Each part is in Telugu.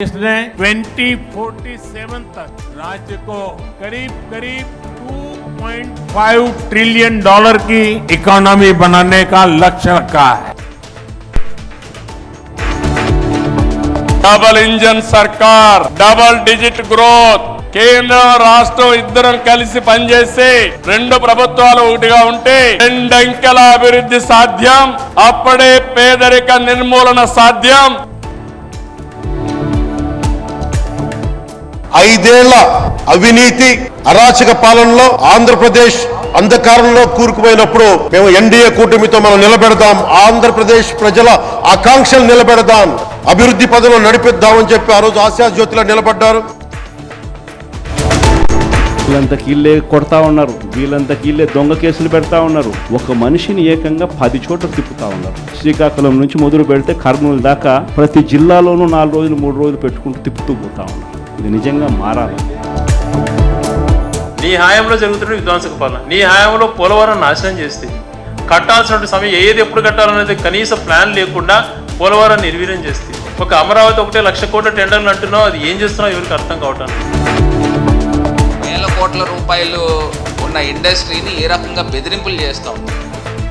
इसने 2047 तक राज्य को करीब करीब $2.5 ट्रिलियन की इकोनॉमी बनाने का लक्ष्य रखा है। डबल इंजन सरकार, डबल डिजिट ग्रोथ, కేంద్ర రాష్ట్రం ఇద్దరం కలిసి పనిచేసి రెండు ప్రభుత్వాలు ఒకటిగా ఉంటే రెండంకెల అభివృద్ధి సాధ్యం. అప్పుడే పేదరిక నిర్మూలన సాధ్యం. 5 ఏళ్ల అవినీతి అరాచక పాలనలో ఆంధ్రప్రదేశ్ అంధకారంలో కూరుకుపోయినప్పుడు మేము ఎన్డీఏ కూటమితో మనం నిలబెడదాం, ఆంధ్రప్రదేశ్ ప్రజల ఆకాంక్షలు నిలబెడదాం, అభివృద్ధి పదంలో నడిపిద్దామని చెప్పి ఆ రోజు ఆశా జ్యోతిలో నిలబడ్డారు. వీళ్ళంతా కీళ్ళే కొడతా ఉన్నారు, వీళ్ళంతా కీళ్ళే దొంగ కేసులు పెడతా ఉన్నారు. ఒక మనిషిని ఏకంగా 10 చోట్ల తిప్పుతా ఉన్నారు. శ్రీకాకుళం నుంచి మొదలు పెడితే కర్నూలు దాకా ప్రతి జిల్లాలోనూ 4 రోజులు 3 రోజులు పెట్టుకుంటూ తిప్పుతూ పోతా ఉన్నారు. ఇది నిజంగా మారాలి. నీ హయాంలో జరుగుతున్న విధ్వంసక పాలన, నీ హయాంలో పోలవరం నాశనం చేస్తే కట్టాల్సిన సమయం ఏది ఎప్పుడు కట్టాలనేది కనీస ప్లాన్ లేకుండా పోలవరాన్ని నిర్వీర్యం చేస్తే ఒక అమరావతి 1,00,000 కోట్ల టెండర్లు అంటున్నావు, అది ఏం చేస్తున్నావు ఎవరికి అర్థం కావటం. వేల కోట్ల రూపాయలు ఉన్న ఇండస్ట్రీని ఏ రకంగా బెదిరింపులు చేస్తాం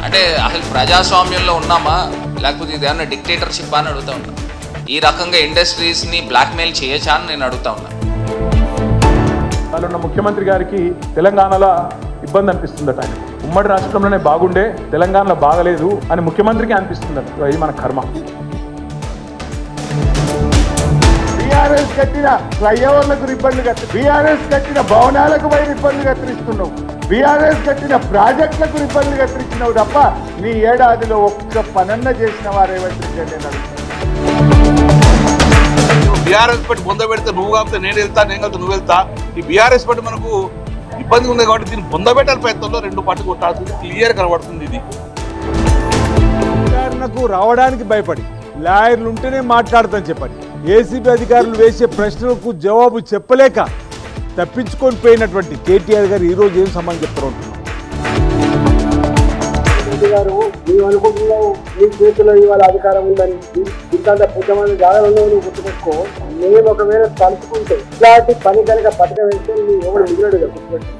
అంటే అసలు ప్రజాస్వామ్యంలో ఉన్నామా లేకపోతే ఇది ఏమన్నా డిక్టేటర్షిప్ అని అడుగుతా ఉన్నా. ఈ రకంగా ఇండస్ట్రీస్ని బ్లాక్మెయిల్ చేయొచ్చా అని నేను అడుగుతా ఉన్నా. ఉన్న ముఖ్యమంత్రి గారికి తెలంగాణలో ఇబ్బంది అనిపిస్తుందట. ఆయన ఉమ్మడి రాష్ట్రంలోనే బాగుండే తెలంగాణలో బాగలేదు అని ముఖ్యమంత్రికి అనిపిస్తుందట. ఇది మన కర్మ. బీఆర్ఎస్ కట్టిన ఫ్లైఓవర్లకు ఇబ్బంది బీఆర్ఎస్ కట్టిన భవనాలకు పైన ఇబ్బంది కత్తిరిస్తున్నావు, బీఆర్ఎస్ కట్టిన ప్రాజెక్టులకు ఇబ్బంది కత్తిరించినావు తప్ప నీ ఏడాదిలో ఒక్క పనన్న చేసిన వారేవంటి బీఆర్ఎస్ పట్టి బొంద పెడితే నువ్వు కాకపోతే నేను వెళ్తా, నేను కాకపోతే నువ్వు వెళ్తా. ఈ బీఆర్ఎస్ పట్టి మనకు ఇబ్బంది ఉంది కాబట్టి దీన్ని బొంద పెట్టాలి ప్రయత్నంలో 2 పట్టు కొట్టాల్సింది క్లియర్ కనబడుతుంది. ఇది విచారణకు రావడానికి భయపడి లాయర్లు ఉంటేనే మాట్లాడతాను చెప్పండి. ఏసీబీ అధికారులు వేసే ప్రశ్నలకు జవాబు చెప్పలేక తప్పించుకొని పోయినటువంటి కేటీఆర్ గారు ఈరోజు ఏం సమాధానం చెప్తారు అంటున్నారు. గారు నీవు అనుకుంటున్నావు నీ చేతిలో ఇవాళ అధికారం ఉందని, ఇంత పుట్టమైన జాగాలలో నువ్వు గుర్తుపెట్టుకో. నేను ఒకవేళ తలుచుకుంటే ఇలాంటి పని కనుక పథకం వేస్తే నువ్వు ఎవరు మిగిలడు గుర్తుపెట్టు.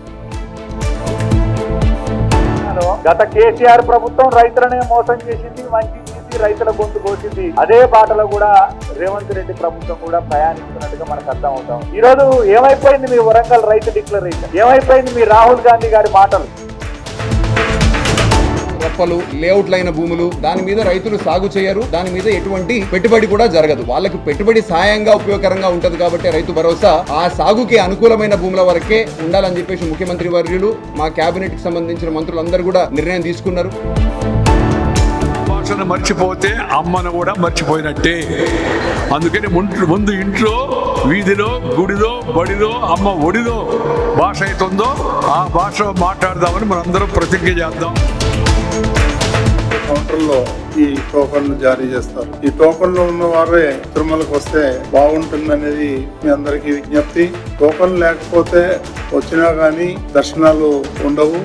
గత కేసీఆర్ ప్రభుత్వం రైతులనే మోసం చేసింది, వంచింది, రైతుల గొంతు కోసింది. అదే బాటలో కూడా రేవంత్ రెడ్డి ప్రభుత్వం కూడా ప్రయాణిస్తున్నట్టుగా మనకు అర్థం అవుతాం. ఈ రోజు ఏమైపోయింది మీ వరంగల్ రైతు డిక్లరేషన్, ఏమైపోయింది మీ రాహుల్ గాంధీ గారి మాటలు. రప్పలు లేఅవుట్లు అయిన భూములు దాని మీద రైతులు సాగు చేయరు, దాని మీద ఎటువంటి పెట్టుబడి కూడా జరగదు. వాళ్ళకి పెట్టుబడి సాయంగా ఉపయోగకరంగా ఉంటది కాబట్టి రైతు భరోసా ఆ సాగుకి అనుకూలమైన భూముల వరకే ఉండాలని చెప్పేసి ముఖ్యమంత్రి వర్యులు మా కేబినెట్ కి సంబంధించిన మంత్రులందరూ కూడా నిర్ణయం తీసుకున్నారు. భాషను మర్చిపోతే అమ్మను కూడా మర్చిపోయినట్టే. అందుకని ముందు ఇంట్లో, వీధిలో, గుడిలో, బడిలో, అమ్మ ఒడిలో భాష అవుతుందో ఆ భాష మాట్లాడదామని మనందరం ప్రతిజ్ఞ చేద్దాం. కౌంటర్లో ఈ టోకన్లు జారీ చేస్తారు. ఈ టోకన్లు ఉన్న వారే తిరుమలకు వస్తే బాగుంటుంది అనేది మీ అందరికీ విజ్ఞప్తి. టోకన్ లేకపోతే వచ్చినా కానీ దర్శనాలు ఉండవు.